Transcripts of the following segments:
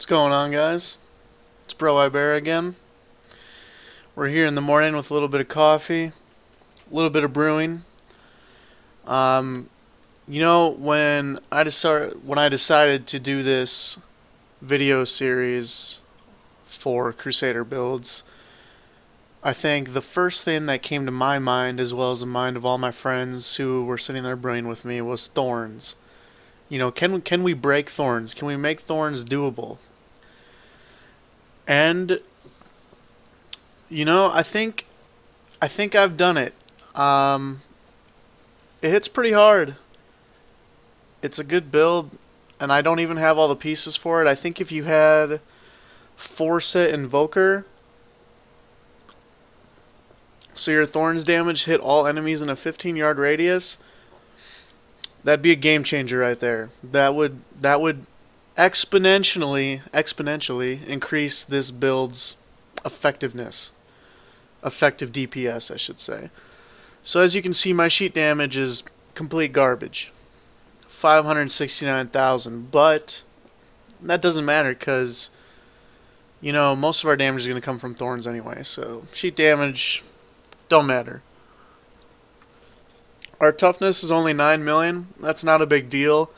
What's going on, guys? It's Bro Ibear again. We're here in the morning with a little bit of coffee, a little bit of brewing. Um, when I decided to do this video series for Crusader builds, I think the first thing that came to my mind, as well as the mind of all my friends who were sitting there brewing with me, was Thorns. Can we break Thorns? Can we make Thorns doable? And I think I've done it. It hits pretty hard. It's a good build, and I don't even have all the pieces for it. I think if you had 4-set Invoker, so your Thorns damage hit all enemies in a 15-yard radius, that'd be a game changer right there. That would exponentially increase this build's effectiveness. Effective DPS, I should say. So as you can see, my sheet damage is complete garbage. 569,000, but that doesn't matter because, most of our damage is going to come from Thorns anyway, so sheet damage don't matter. Our toughness is only 9 million. That's not a big deal.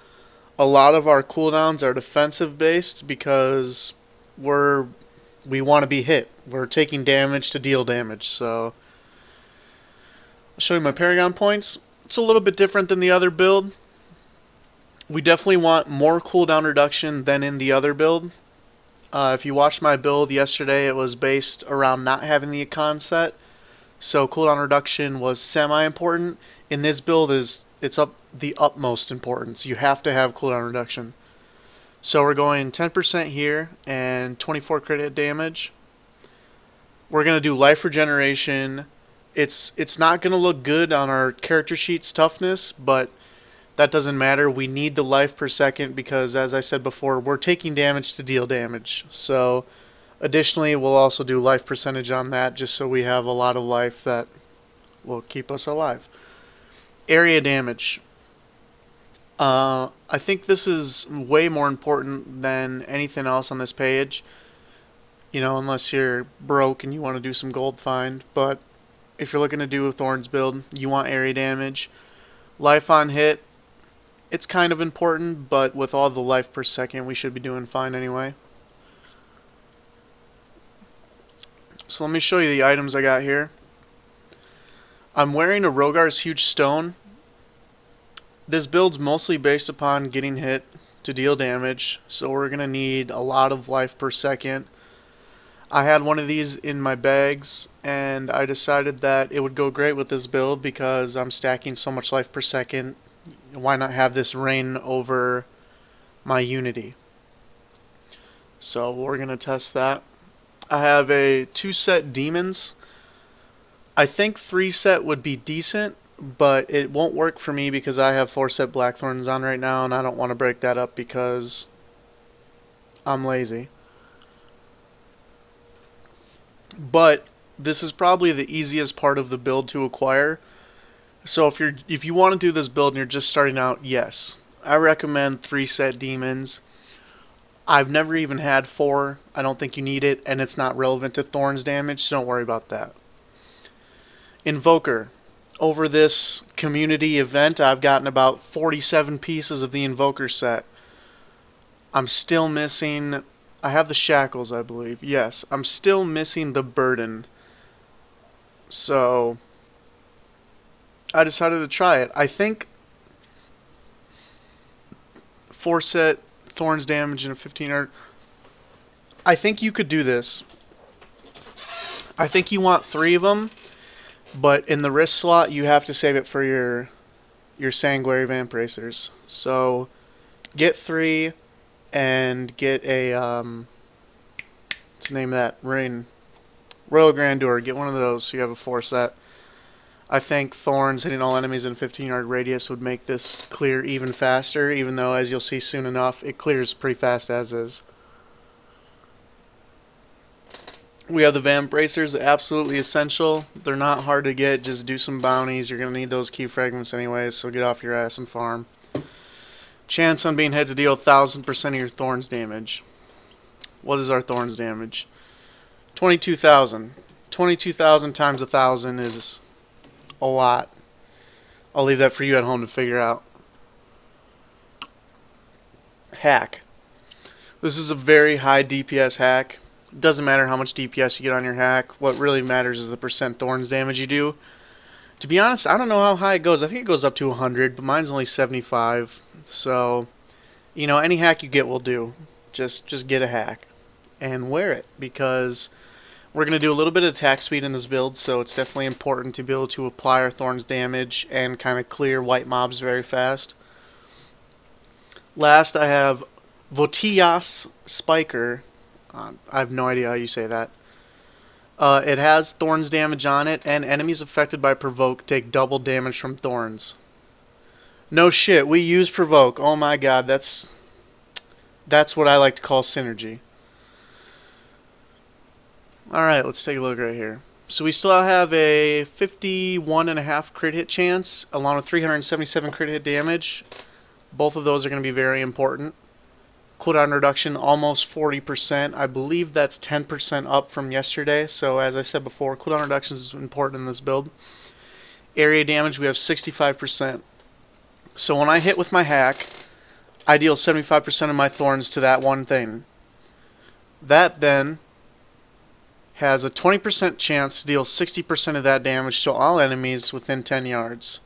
A lot of our cooldowns are defensive based because we want to be hit. We're taking damage to deal damage. So I'll show you my paragon points. It's a little bit different than the other build. We definitely want more cooldown reduction than in the other build. If you watched my build yesterday, it was based around not having the icon set. So cooldown reduction was semi-important. In this build, it's the utmost importance. You have to have cooldown reduction. So we're going 10% here and 24 crit damage. We're going to do life regeneration. It's not going to look good on our character sheet's toughness, but that doesn't matter. We need the life per second because, as I said before, we're taking damage to deal damage. So additionally, we'll also do life percentage on that just so we have a lot of life that will keep us alive. Area damage. I think this is way more important than anything else on this page. Unless you're broke and you want to do some gold find. But if you're looking to do a Thorns build, you want area damage. Life on hit, it's kind of important, but with all the life per second, we should be doing fine anyway. So let me show you the items I got here. I'm wearing a Rogar's Huge Stone. This build's mostly based upon getting hit to deal damage, so we're going to need a lot of life per second. I had one of these in my bags, and I decided that it would go great with this build because I'm stacking so much life per second. Why not have this reign over my Unity? So we're going to test that. I have a 2-set Demons. I think 3-set would be decent, but it won't work for me because I have 4-set Blackthorns on right now, and I don't want to break that up because I'm lazy. But this is probably the easiest part of the build to acquire. So if you want to do this build and you're just starting out, yes, I recommend 3-set Demons. I've never even had 4. I don't think you need it, and it's not relevant to Thorns damage, so don't worry about that. Invoker. Over this community event, I've gotten about 47 pieces of the Invoker set. I'm still missing... I have the Shackles, I believe. Yes, I'm still missing the Burden. So I decided to try it. I think 4-set Thorns damage in a 15-yard. I think you could do this. I think you want 3 of them, but in the wrist slot you have to save it for your Sanguinary Vamp Racers. So get 3 and get a what's the name of that ring? Royal Grandeur. Get one of those so you have a 4-set. I think Thorns hitting all enemies in 15-yard radius would make this clear even faster, even though, as you'll see soon enough, it clears pretty fast as is. We have the Vamp Bracers, absolutely essential. They're not hard to get, just do some bounties. You're going to need those key fragments anyways, so get off your ass and farm. Chance on being hit to deal 1000% of your Thorns damage. What is our Thorns damage? 22,000. 22,000 times 1,000 is a lot. I'll leave that for you at home to figure out. Hack. This is a very high DPS hack. It doesn't matter how much DPS you get on your hack. What really matters is the percent Thorns damage you do. To be honest, I don't know how high it goes. I think it goes up to 100, but mine's only 75. So, you know, any hack you get will do. Just get a hack and wear it, because we're going to do a little bit of attack speed in this build, so it's definitely important to be able to apply our Thorns damage and kind of clear white mobs very fast. Last, I have Votias Spiker. I have no idea how you say that. It has Thorns damage on it, and enemies affected by Provoke take double damage from Thorns. No shit, we use Provoke. Oh my god, that's what I like to call synergy. Alright, let's take a look right here. So we still have a 51.5 crit hit chance, along with 377 crit hit damage. Both of those are going to be very important. Cooldown reduction almost 40%. I believe that's 10% up from yesterday. So as I said before, cooldown reduction is important in this build. Area damage, we have 65%. So when I hit with my hack, I deal 75% of my Thorns to that one thing. That then has a 20% chance to deal 60% of that damage to all enemies within 10 yards.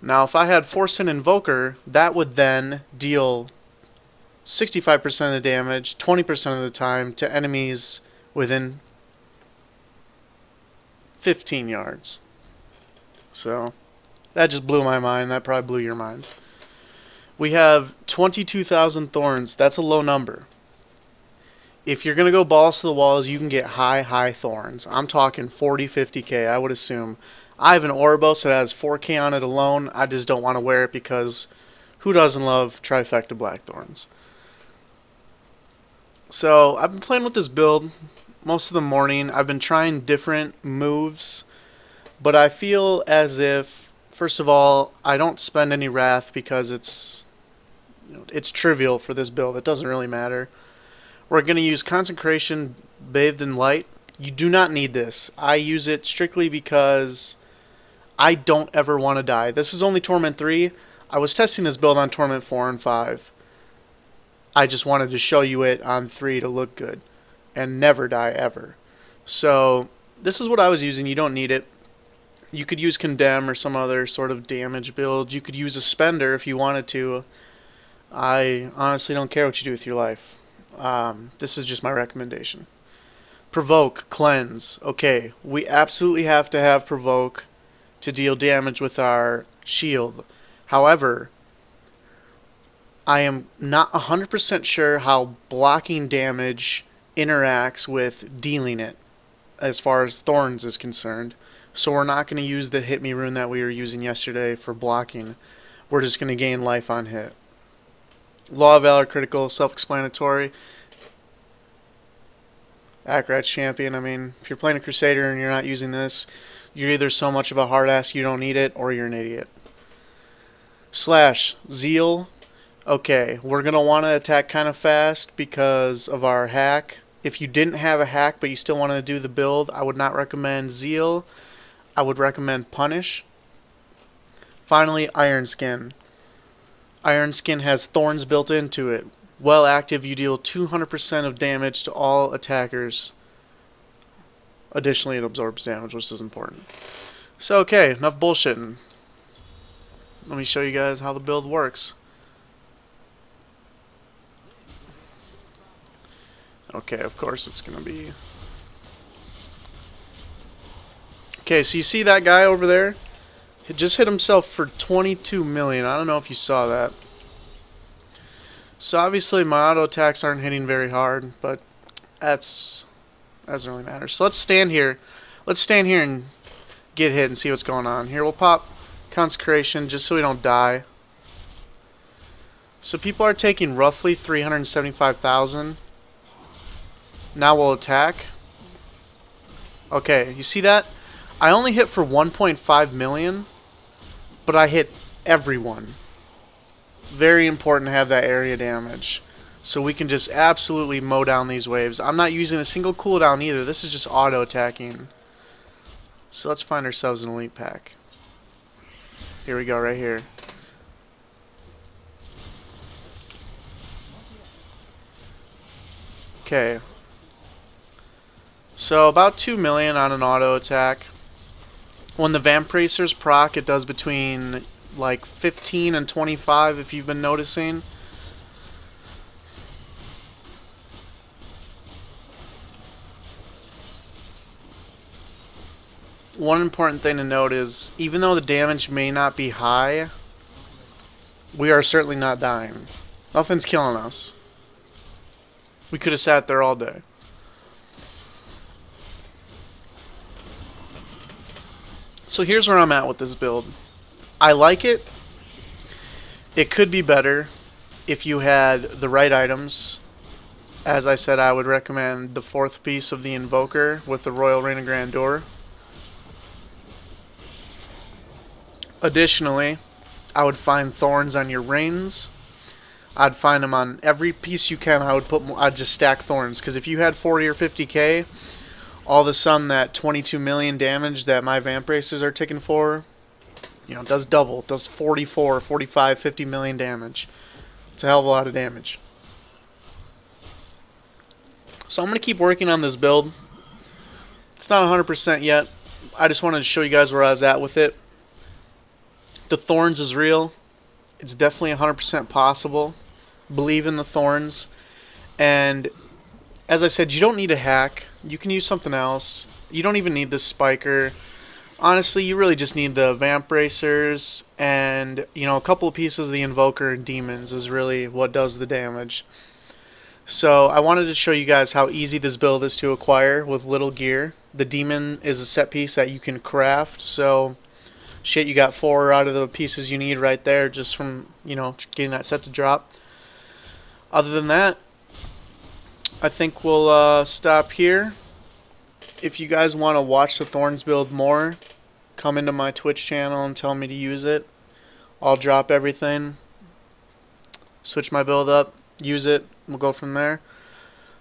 Now if I had Force and Invoker, that would then deal 65% of the damage, 20% of the time, to enemies within 15 yards. So that just blew my mind. That probably blew your mind. We have 22,000 Thorns. That's a low number. If you're going to go balls to the walls, you can get high Thorns. I'm talking 40, 50k, I would assume. I have an Ouroboros that has 4k on it alone. I just don't want to wear it because who doesn't love trifecta Blackthorns? So I've been playing with this build most of the morning. I've been trying different moves, but I feel as if, first of all, I don't spend any Wrath because it's trivial for this build. It doesn't really matter. We're going to use Consecration Bathed in Light. You do not need this. I use it strictly because I don't ever want to die. This is only Torment 3. I was testing this build on Torment 4 and 5. I just wanted to show you it on 3 to look good and never die ever. So this is what I was using. You don't need it. You could use Condemn or some other sort of damage build. You could use a Spender if you wanted to. I honestly don't care what you do with your life. This is just my recommendation. Provoke, Cleanse. Okay, we absolutely have to have Provoke to deal damage with our shield. However, I am not 100% sure how blocking damage interacts with dealing it as far as Thorns is concerned. So we're not going to use the Hit Me rune that we were using yesterday for blocking. We're just going to gain life on hit. Law of Valor critical, self-explanatory. Akrat's champion. I mean, if you're playing a Crusader and you're not using this, you're either so much of a hard ass you don't need it, or you're an idiot. Slash, Zeal. Okay, we're going to want to attack kind of fast because of our hack. If you didn't have a hack but you still wanted to do the build, I would not recommend Zeal. I would recommend Punish. Finally, Iron Skin. Iron Skin has Thorns built into it. While active, you deal 200% of damage to all attackers. Additionally, it absorbs damage, which is important. So, okay, enough bullshitting. Let me show you guys how the build works. Okay, of course it's going to be... Okay, so you see that guy over there? He just hit himself for 22 million. I don't know if you saw that. So obviously my auto attacks aren't hitting very hard, but that doesn't really matter. So let's stand here. Let's stand here and get hit and see what's going on. Here, we'll pop Consecration just so we don't die. So people are taking roughly 375,000. Now we'll attack. Okay, you see that? I only hit for 1.5 million, but I hit everyone. Very important to have that area damage. So we can just absolutely mow down these waves. I'm not using a single cooldown either. This is just auto attacking. So let's find ourselves an elite pack. Here we go, right here. Okay. So about 2 million on an auto attack. When the Vampracers proc, it does between like 15 and 25 if you've been noticing. One important thing to note is, even though the damage may not be high, we are certainly not dying. Nothing's killing us. We could have sat there all day. So here's where I'm at with this build. I like it. It could be better if you had the right items. As I said, I would recommend the 4th piece of the Invoker with the Royal Reign of Grandeur. Additionally, I would find Thorns on your reins. I'd find them on every piece you can. I'd just stack Thorns, because if you had 40 or 50k, all of a sudden that 22 million damage that my Vampracers are ticking for, you know, does double. It does 44, 45, 50 million damage. It's a hell of a lot of damage. So I'm going to keep working on this build. It's not 100% yet. I just wanted to show you guys where I was at with it. The Thorns is real. It's definitely 100% possible. Believe in the Thorns. And as I said, you don't need a hack. You can use something else. You don't even need the Spiker. Honestly, you really just need the Vampracers and, you know, a couple of pieces of the Invoker and Demons is really what does the damage. So I wanted to show you guys how easy this build is to acquire with little gear. The Demon is a set piece that you can craft, so shit, you got 4 out of the pieces you need right there just from, you know, getting that set to drop. Other than that, I think we'll stop here. If you guys want to watch the Thorns build more, come into my Twitch channel and tell me to use it. I'll drop everything, switch my build up, use it, we'll go from there.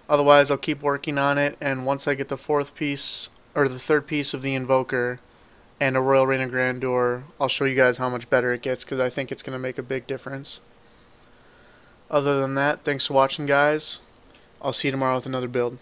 Otherwise, I'll keep working on it, and once I get the 4th piece, or the 3rd piece of the Invoker, and a Royal Reign of Grandeur, I'll show you guys how much better it gets, because I think it's going to make a big difference. Other than that, thanks for watching, guys. I'll see you tomorrow with another build.